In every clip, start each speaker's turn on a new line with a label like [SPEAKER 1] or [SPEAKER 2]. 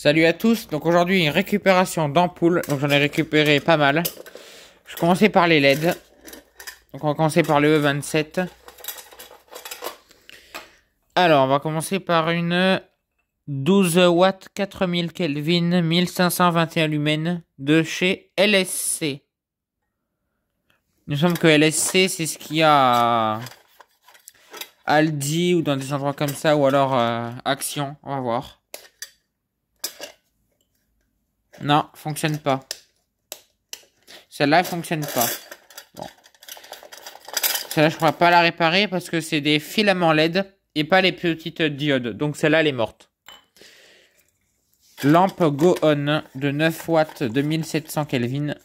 [SPEAKER 1] Salut à tous, donc aujourd'hui une récupération d'ampoules, donc j'en ai récupéré pas mal. Je commençais par les LED, donc on va commencer par le E27. Alors on va commencer par une 12 watts 4000 Kelvin 1521 lumens de chez LSC. Il me semble que LSC c'est ce qu'il y a à Aldi ou dans des endroits comme ça, ou alors Action, on va voir. Non, fonctionne pas. Celle-là, elle fonctionne pas. Bon. Celle-là, je pourrais pas la réparer parce que c'est des filaments LED et pas les petites diodes. Donc celle-là, elle est morte. Lampe Go On de 9 watts 2700 Kelvin.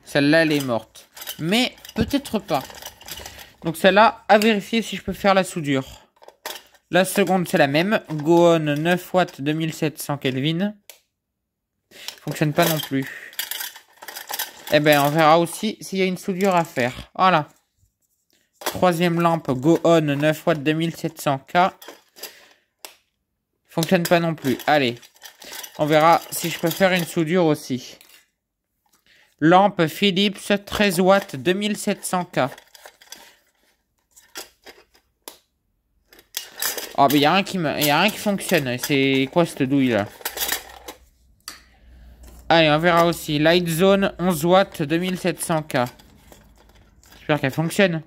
[SPEAKER 1] Celle-là, elle est morte. Mais peut-être pas. Donc celle-là, à vérifier si je peux faire la soudure. La seconde, c'est la même. Go On 9 watts 2700 Kelvin. Fonctionne pas non plus. Eh ben, on verra aussi s'il y a une soudure à faire. Voilà. Troisième lampe Go On 9 watts 2700K. Fonctionne pas non plus. Allez. On verra si je peux faire une soudure aussi. Lampe Philips 13 watts 2700K. Oh, mais il y a rien qui fonctionne. C'est quoi cette douille là? Allez, on verra aussi. Light Zone 11 watts 2700K. J'espère qu'elle fonctionne.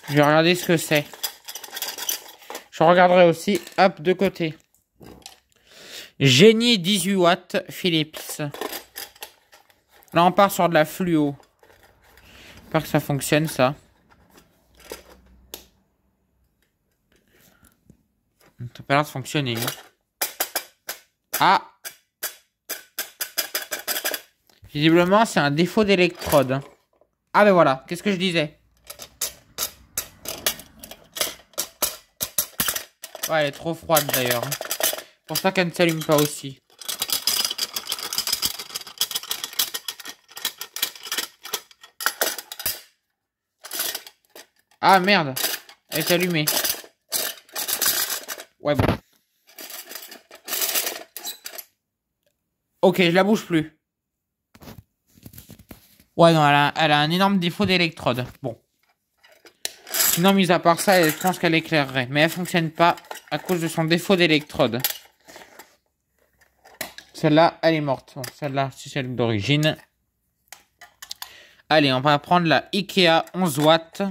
[SPEAKER 1] Je vais regarder ce que c'est. Je regarderai aussi, hop, de côté. Génie 18 watts Philips. Là, on part sur de la fluo. J'espère que ça fonctionne, ça. Ça n'a pas l'air de fonctionner. Ah! Visiblement, c'est un défaut d'électrode. Ah, ben voilà. Qu'est-ce que je disais? Ouais, elle est trop froide, d'ailleurs. C'est pour ça qu'elle ne s'allume pas aussi. Ah, merde. Elle est allumée. Ouais, bon. Ok, je la bouge plus. Ouais, non, elle a un énorme défaut d'électrode. Bon. Sinon, mis à part ça, je pense qu'elle éclairerait. Mais elle fonctionne pas à cause de son défaut d'électrode. Celle-là, elle est morte. Bon, celle-là, c'est celle d'origine. Allez, on va prendre la Ikea 11 watts.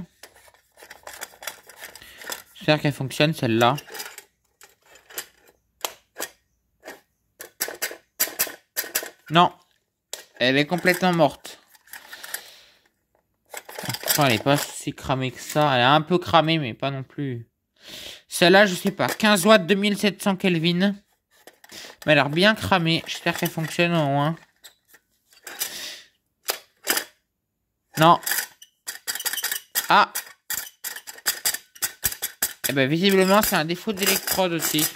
[SPEAKER 1] J'espère qu'elle fonctionne, celle-là. Non. Elle est complètement morte. Pourtant, elle est pas si cramée que ça. Elle est un peu cramée, mais pas non plus. Celle-là, je sais pas. 15 watts 2700 Kelvin. Mais elle a l'air bien cramée. J'espère qu'elle fonctionne au moins. Non. Ah. Eh ben, visiblement, c'est un défaut d'électrode aussi.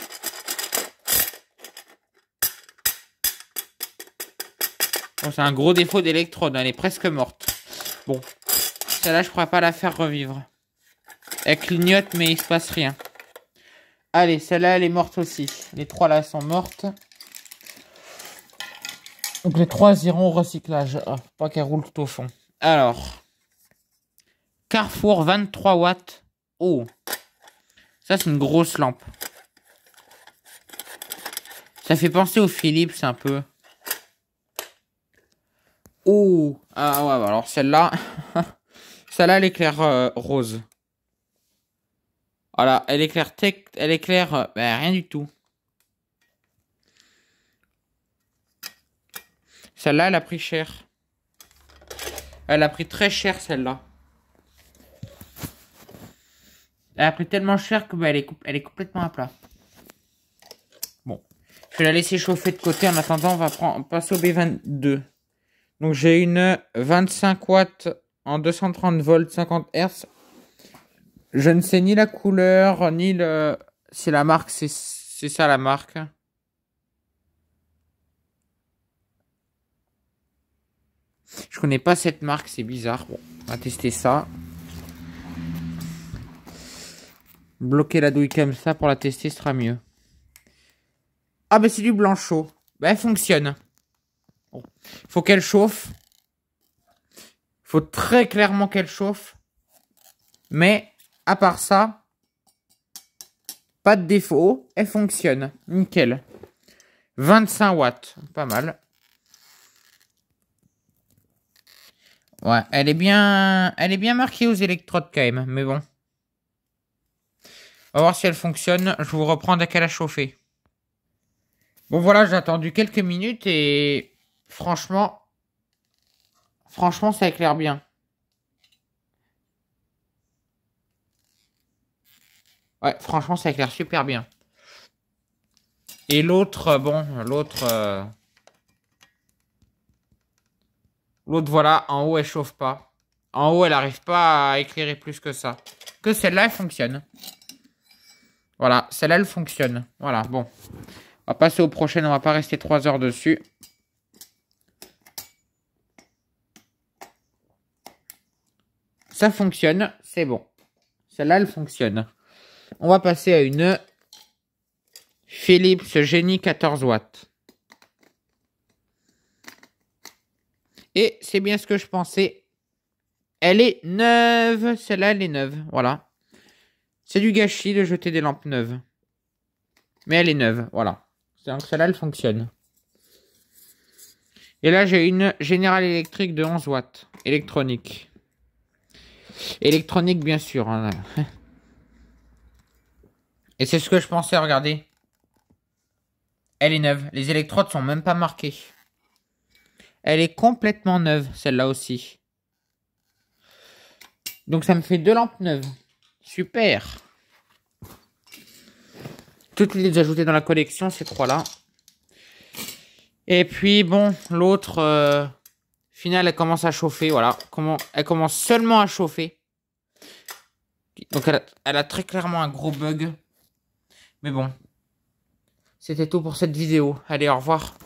[SPEAKER 1] Bon, c'est un gros défaut d'électrode. Elle est presque morte. Bon. Celle-là, je pourrais pas la faire revivre. Elle clignote, mais il se passe rien. Allez, celle-là, elle est morte aussi. Les trois là sont mortes. Donc les trois iront au recyclage. Ah, pas qu'elles roulent tout au fond. Alors. Carrefour 23 watts. Oh. Ça, c'est une grosse lampe. Ça fait penser au Philips un peu. Oh. Ah ouais, alors celle-là. Celle-là, elle éclaire rose. Voilà, elle éclaire ben, rien du tout. Celle-là, elle a pris cher. Elle a pris très cher, celle-là. Elle a pris tellement cher que ben, elle est complètement à plat. Bon. Je vais la laisser chauffer de côté. En attendant, on va passer au B22. Donc, j'ai une 25 watts en 230 volts 50 Hz. Je ne sais ni la couleur, ni le... Si la marque, c'est ça la marque. Je connais pas cette marque, c'est bizarre. Bon, on va tester ça. Bloquer la douille comme ça pour la tester, ce sera mieux. Ah bah c'est du Blanchot. Bah elle fonctionne. Bon. Faut qu'elle chauffe. Faut très clairement qu'elle chauffe. Mais à part ça, pas de défaut. Elle fonctionne. Nickel. 25 watts. Pas mal. Ouais, elle est bien marquée aux électrodes quand même. Mais bon. On va voir si elle fonctionne. Je vous reprends dès qu'elle a chauffé. Bon voilà, j'ai attendu quelques minutes et franchement, ça éclaire bien. Ouais, franchement, ça éclaire super bien. Et l'autre, bon, l'autre, voilà, en haut, elle chauffe pas. En haut, elle n'arrive pas à éclairer plus que ça. Que celle-là, elle fonctionne. Voilà, celle-là, elle fonctionne. Voilà, bon. On va passer aux prochaines, on va pas rester 3 heures dessus. Ça fonctionne, c'est bon. Celle-là, elle fonctionne. On va passer à une Philips Genie 14 watts. Et c'est bien ce que je pensais. Elle est neuve. Celle-là, elle est neuve. Voilà. C'est du gâchis de jeter des lampes neuves. Mais elle est neuve. Voilà. Donc celle-là, elle fonctionne. Et là, j'ai une General Electric de 11 watts. Électronique. Électronique, bien sûr. Hein. Et c'est ce que je pensais, regardez. Elle est neuve. Les électrodes sont même pas marquées. Elle est complètement neuve, celle-là aussi. Donc ça me fait 2 lampes neuves. Super. Toutes les ajouter dans la collection, ces 3-là. Et puis, bon, l'autre, finale, elle commence à chauffer, voilà. Elle commence seulement à chauffer. Donc elle a très clairement un gros bug. Mais bon. C'était tout pour cette vidéo. Allez, au revoir.